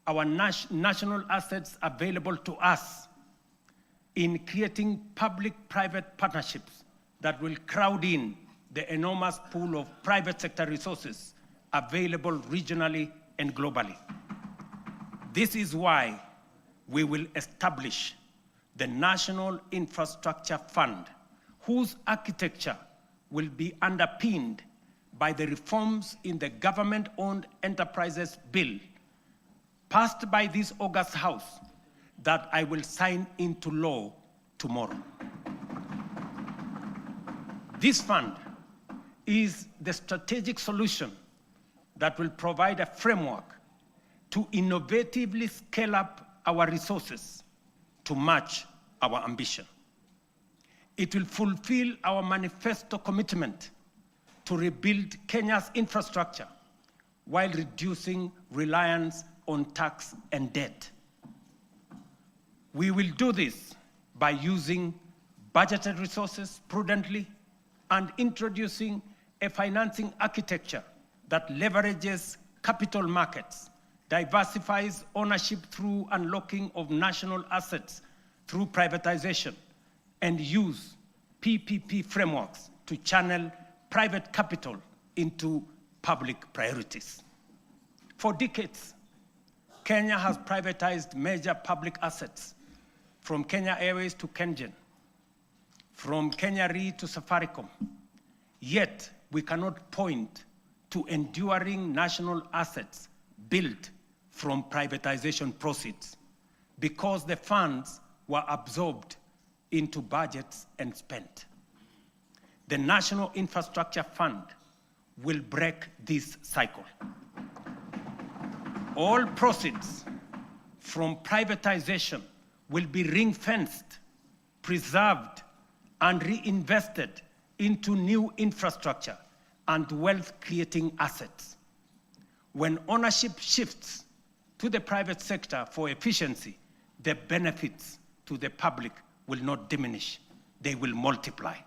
our national assets available to us in creating public-private partnerships that will crowd in the enormous pool of private sector resources available regionally and globally. This is why we will establish the National Infrastructure Fund, whose architecture will be underpinned by the reforms in the Government-Owned Enterprises Bill, passed by this august House, that I will sign into law tomorrow. This fund is the strategic solution that will provide a framework to innovatively scale up our resources to match our ambition. It will fulfill our manifesto commitment to rebuild Kenya's infrastructure while reducing reliance on tax and debt. We will do this by using budgeted resources prudently and introducing a financing architecture that leverages capital markets, diversifies ownership through unlocking of national assets through privatization, and use PPP frameworks to channel private capital into public priorities. For decades, Kenya has privatized major public assets, from Kenya Airways to KenGen, from Kenya Re to Safaricom. Yet, we cannot point to enduring national assets built from privatization proceeds because the funds were absorbed into budgets and spent. The National Infrastructure Fund will break this cycle. All proceeds from privatization will be ring-fenced, preserved, and reinvested into new infrastructure and wealth-creating assets. When ownership shifts to the private sector for efficiency, the benefits to the public will not diminish, they will multiply.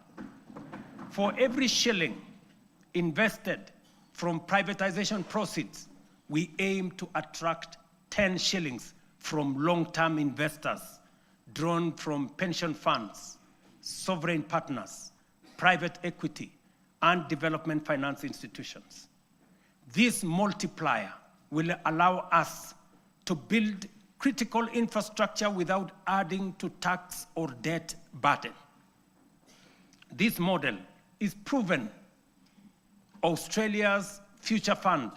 For every shilling invested from privatization proceeds, we aim to attract 10 shillings from long-term investors drawn from pension funds, sovereign partners, private equity, and development finance institutions. This multiplier will allow us to build critical infrastructure without adding to tax or debt burden. This model is proven. Australia's Future Fund,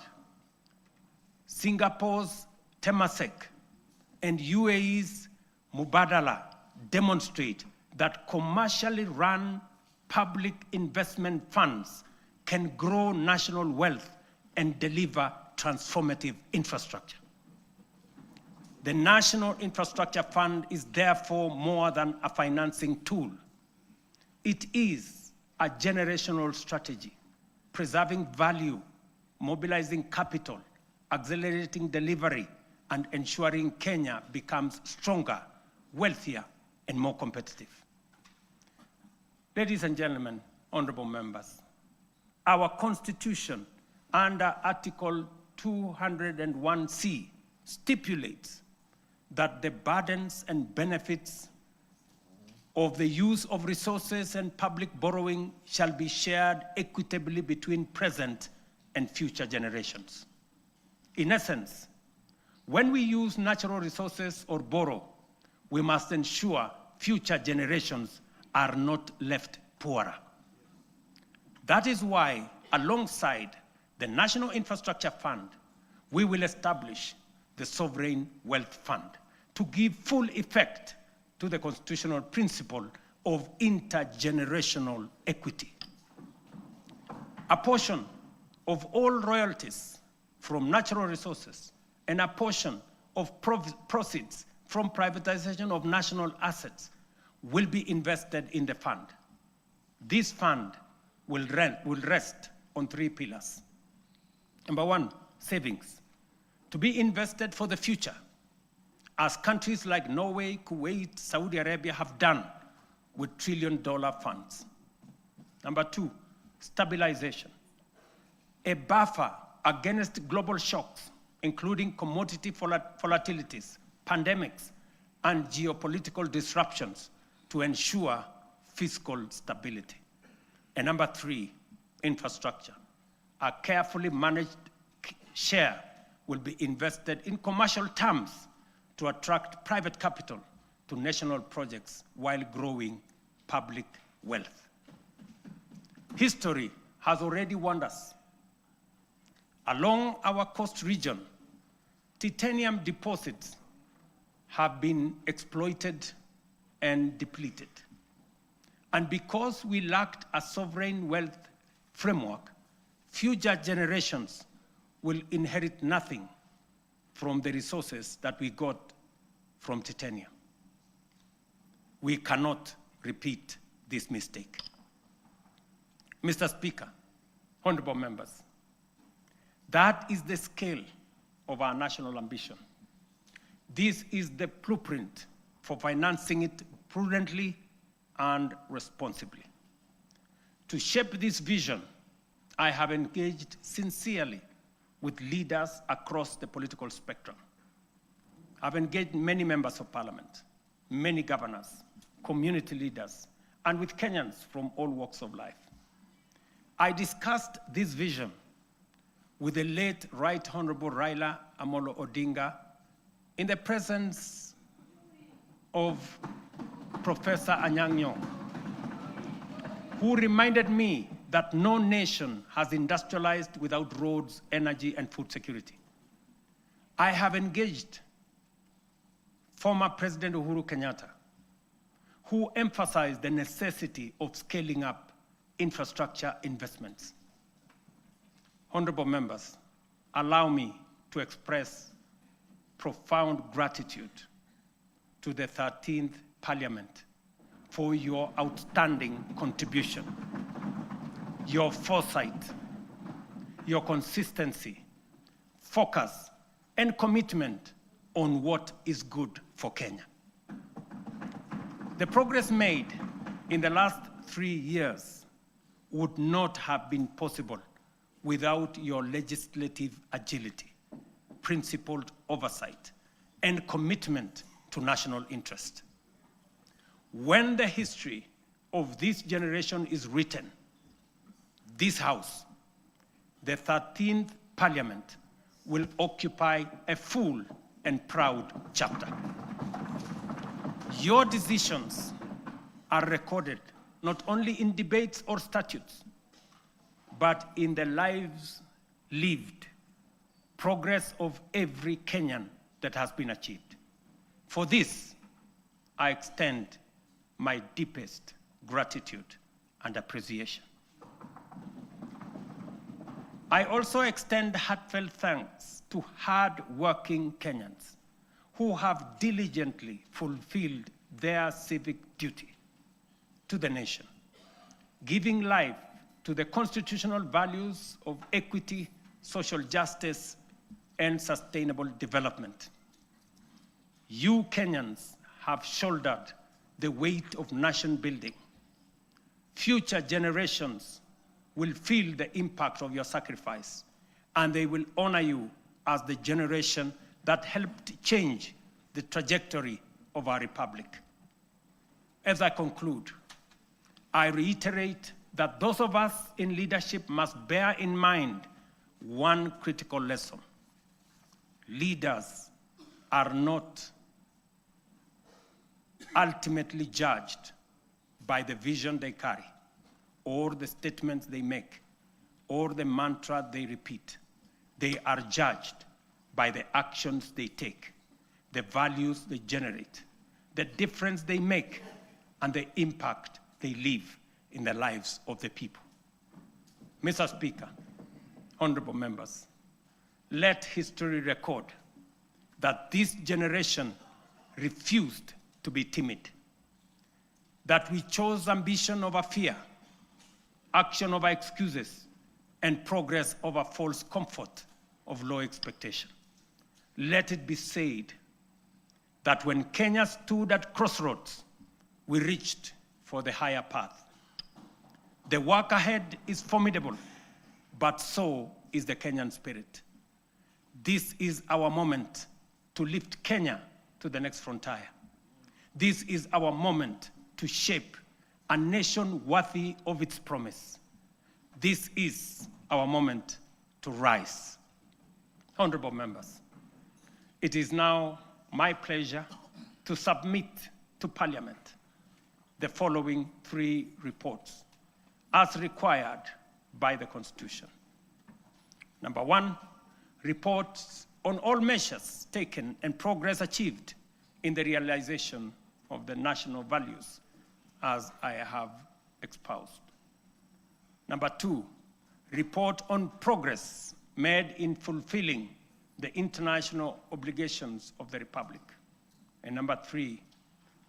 Singapore's Temasek, and UAE's Mubadala demonstrate that commercially run public investment funds can grow national wealth and deliver transformative infrastructure. The National Infrastructure Fund is therefore more than a financing tool. It is a generational strategy, preserving value, mobilizing capital, accelerating delivery, and ensuring Kenya becomes stronger, wealthier, and more competitive. Ladies and gentlemen, honorable members, our Constitution under Article 201C stipulates that the burdens and benefits of the use of resources and public borrowing shall be shared equitably between present and future generations. In essence, when we use natural resources or borrow, we must ensure future generations are not left poorer. That is why, alongside the National Infrastructure Fund, we will establish the Sovereign Wealth Fund to give full effect to the constitutional principle of intergenerational equity. A portion of all royalties from natural resources and a portion of proceeds from privatization of national assets will be invested in the fund. This fund will rest on 3 pillars. Number 1, savings, to be invested for the future, as countries like Norway, Kuwait, Saudi Arabia have done with trillion-dollar funds. Number 2, stabilization, a buffer against global shocks, including commodity volatilities, pandemics, and geopolitical disruptions to ensure fiscal stability. And number 3, infrastructure. A carefully managed share will be invested in commercial terms to attract private capital to national projects while growing public wealth. History has already warned us. Along our coast region, titanium deposits have been exploited and depleted. And because we lacked a sovereign wealth framework, future generations will inherit nothing from the resources that we got from titanium. We cannot repeat this mistake. Mr. Speaker, honorable members, that is the scale of our national ambition. This is the blueprint for financing it prudently and responsibly. To shape this vision, I have engaged sincerely with leaders across the political spectrum. I've engaged many members of parliament, many governors, community leaders, and with Kenyans from all walks of life. I discussed this vision with the late Right Honorable Raila Amolo Odinga in the presence of Professor Anyang' Nyong'o, who reminded me that no nation has industrialized without roads, energy, and food security. I have engaged former President Uhuru Kenyatta, who emphasized the necessity of scaling up infrastructure investments. Honorable members, allow me to express profound gratitude to the 13th Parliament for your outstanding contribution, your foresight, your consistency, focus, and commitment on what is good for Kenya. The progress made in the last 3 years would not have been possible without your legislative agility, principled oversight, and commitment to national interest. When the history of this generation is written, this House, the 13th Parliament, will occupy a full and proud chapter. Your decisions are recorded not only in debates or statutes, but in the lives lived, progress of every Kenyan that has been achieved. For this, I extend my deepest gratitude and appreciation. I also extend heartfelt thanks to hard-working Kenyans who have diligently fulfilled their civic duty to the nation, giving life to the constitutional values of equity, social justice, and sustainable development. You Kenyans have shouldered the weight of nation building. Future generations will feel the impact of your sacrifice, and they will honor you as the generation that helped change the trajectory of our republic. As I conclude, I reiterate that those of us in leadership must bear in mind one critical lesson. Leaders are not ultimately judged by the vision they carry, or the statements they make, or the mantra they repeat. They are judged by the actions they take, the values they generate, the difference they make, and the impact they leave in the lives of the people. Mr. Speaker, honorable members, let history record that this generation refused to be timid, that we chose ambition over fear, action over excuses, and progress over false comfort of low expectation. Let it be said that when Kenya stood at crossroads, we reached for the higher path. The work ahead is formidable, but so is the Kenyan spirit. This is our moment to lift Kenya to the next frontier. This is our moment to shape a nation worthy of its promise. This is our moment to rise. Honorable members, it is now my pleasure to submit to Parliament the following 3 reports as required by the Constitution. Number 1, reports on all measures taken and progress achieved in the realization of the national values as I have espoused. Number 2, report on progress made in fulfilling the international obligations of the Republic. And number 3,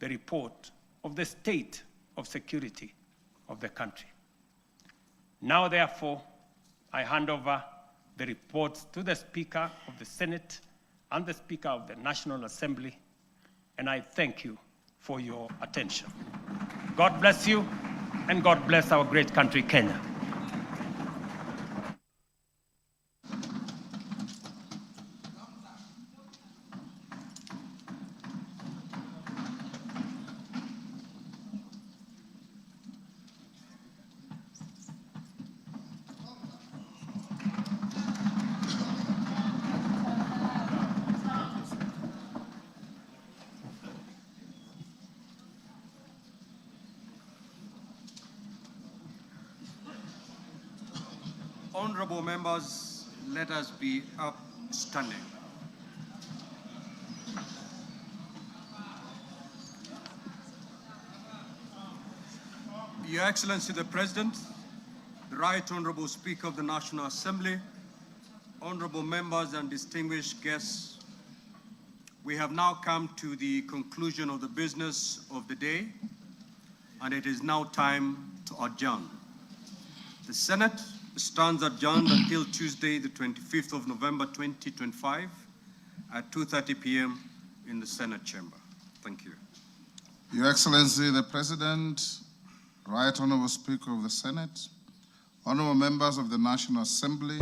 the report of the state of security of the country. Now, therefore, I hand over the reports to the Speaker of the Senate and the Speaker of the National Assembly, and I thank you for your attention. God bless you, and God bless our great country, Kenya. Honorable members, let us be upstanding. Your Excellency the President, the Right Honorable Speaker of the National Assembly, honorable members and distinguished guests, We have now come to the conclusion of the business of the day, and it is now time to adjourn. The Senate stands adjourned until Tuesday, the 25th of November, 2025, at 2:30 p.m. in the Senate chamber. Thank you. Your Excellency, the President, Right Honorable Speaker of the Senate, honorable members of the National Assembly,